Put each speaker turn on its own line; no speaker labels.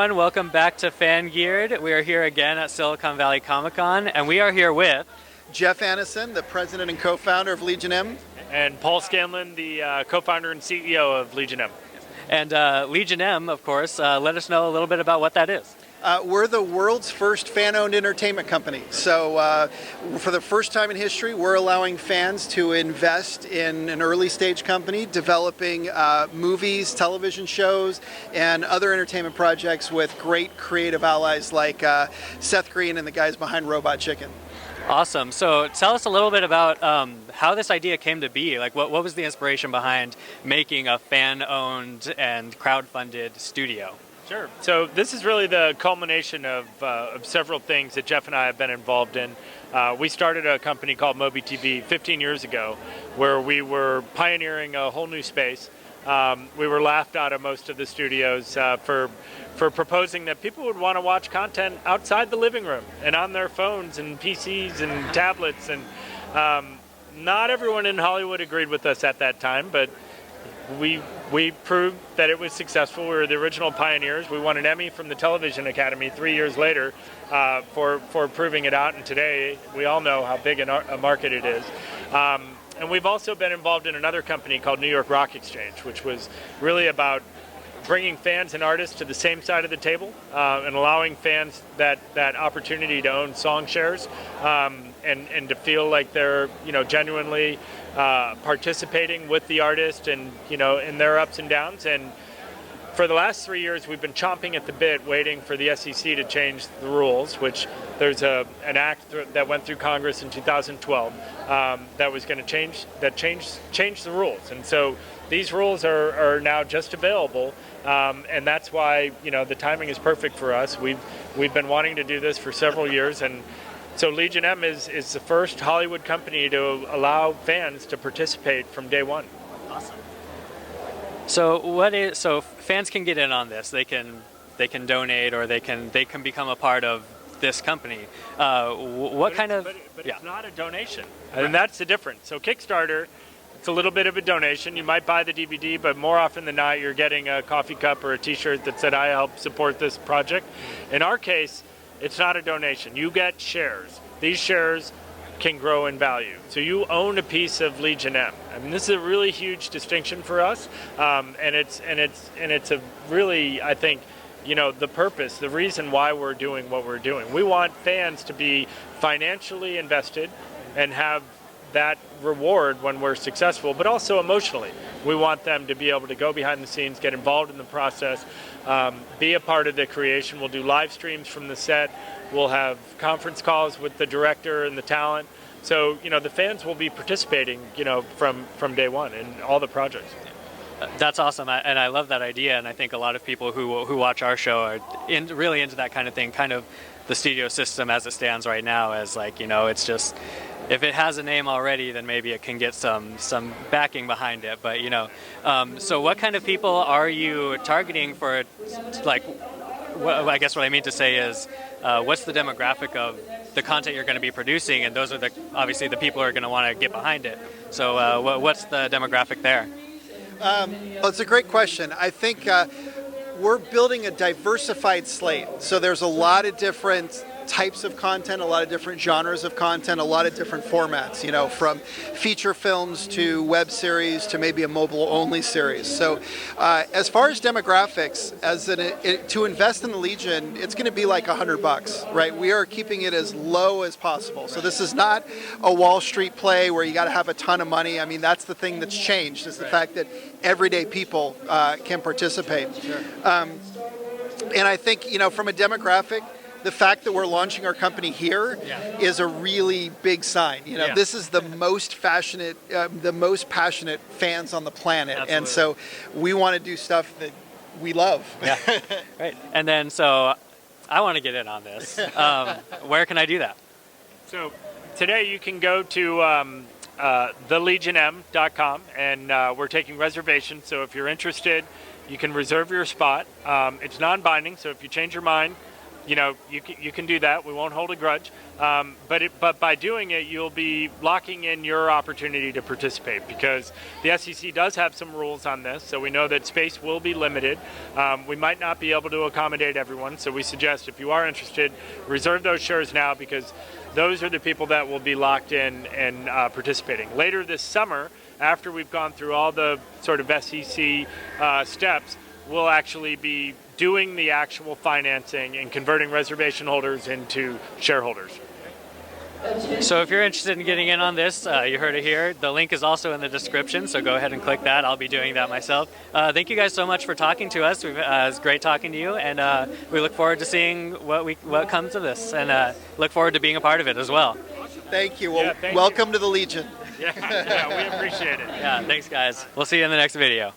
everyone. Welcome back to Fan Geared. We are here again at Silicon Valley Comic-Con, and we are here with
Jeff Annison, the president and co-founder of Legion M.
And Paul Scanlon, the co-founder and CEO of Legion M.
And Legion M, of course. Let us know a little bit about what that is.
We're the world's first fan-owned entertainment company. So for the first time in history, we're allowing fans to invest in an early-stage company developing movies, television shows, and other entertainment projects with great creative allies like Seth Green and the guys behind Robot Chicken.
Awesome. So tell us a little bit about how this idea came to be. Like, what was the inspiration behind making a fan-owned and crowd-funded studio?
Sure. So this is really the culmination of several things that Jeff and I have been involved in. We started a company called Moby TV 15 years ago, where we were pioneering a whole new space. We were laughed out of most of the studios for proposing that people would want to watch content outside the living room and on their phones and PCs and tablets. And not everyone in Hollywood agreed with us at that time, but we proved that it was successful. We were the original pioneers. We won an Emmy from the Television Academy 3 years later for proving it out. And today, we all know how big a market it is. And we've also been involved in another company called New York Rock Exchange, which was really about bringing fans and artists to the same side of the table and allowing fans that opportunity to own song shares and to feel like they're genuinely participating with the artist and in their ups and downs. And for the last 3 years, we've been chomping at the bit, waiting for the SEC to change the rules. Which there's an act that went through Congress in 2012 that was going to change the rules. And so these rules are now just available, and that's why the timing is perfect for us. We've been wanting to do this for several years, and so Legion M is the first Hollywood company to allow fans to participate from day one.
Awesome. So fans can get in on this. They can donate, or they can become a part of this company. But
it's not a donation, and that's the difference. So Kickstarter, it's a little bit of a donation. You might buy the DVD, but more often than not, you're getting a coffee cup or a T-shirt that said, "I help support this project." In our case, it's not a donation. You get shares. These shares can grow in value. So you own a piece of Legion M. I mean, this is a really huge distinction for us, and it's a really, I think, the purpose, the reason why we're doing what we're doing. We want fans to be financially invested and have that reward when we're successful, but also emotionally. We want them to be able to go behind the scenes, get involved in the process, be a part of the creation. We'll do live streams from the set. We'll have conference calls with the director and the talent. So, the fans will be participating, from day one in all the projects.
That's awesome, and I love that idea. And I think a lot of people who watch our show are really into that kind of thing. Kind of the studio system as it stands right now, as it's just, if it has a name already, then maybe it can get some backing behind it. But so what kind of people are you targeting for? I guess what I mean to say is, what's the demographic of the content you're going to be producing? And those are obviously the people who are going to want to get behind it. So what's the demographic there?
Well, it's a great question. I think we're building a diversified slate. So there's a lot of different types of content, a lot of different genres of content, a lot of different formats, from feature films to web series to maybe a mobile-only series. So as far as demographics, to invest in the Legion, it's going to be like $100, right? We are keeping it as low as possible. So this is not a Wall Street play where you got to have a ton of money. I mean, that's the thing that's changed, is the fact that everyday people can participate.
Sure.
And I think, from a demographic, the fact that we're launching our company here is a really big sign. This is the most passionate fans on the planet. Absolutely. And so we want to do stuff that we love.
Yeah, right. And then, so I want to get in on this. Where can I do that?
So today you can go to thelegionm.com, and we're taking reservations. So if you're interested, you can reserve your spot. It's non-binding, so if you change your mind, you can do that. We won't hold a grudge. But by doing it, you'll be locking in your opportunity to participate, because the SEC does have some rules on this. So we know that space will be limited. We might not be able to accommodate everyone. So we suggest, if you are interested, reserve those shares now, because those are the people that will be locked in and participating. Later this summer, after we've gone through all the sort of SEC steps, we'll actually be doing the actual financing and converting reservation holders into shareholders.
So if you're interested in getting in on this, you heard it here. The link is also in the description, so go ahead and click that. I'll be doing that myself. Thank you guys so much for talking to us. It was great talking to you, and we look forward to seeing what comes of this, and look forward to being a part of it as well.
Thank you. Well, welcome to the Legion.
Yeah, we appreciate it.
Yeah, thanks guys. We'll see you in the next video.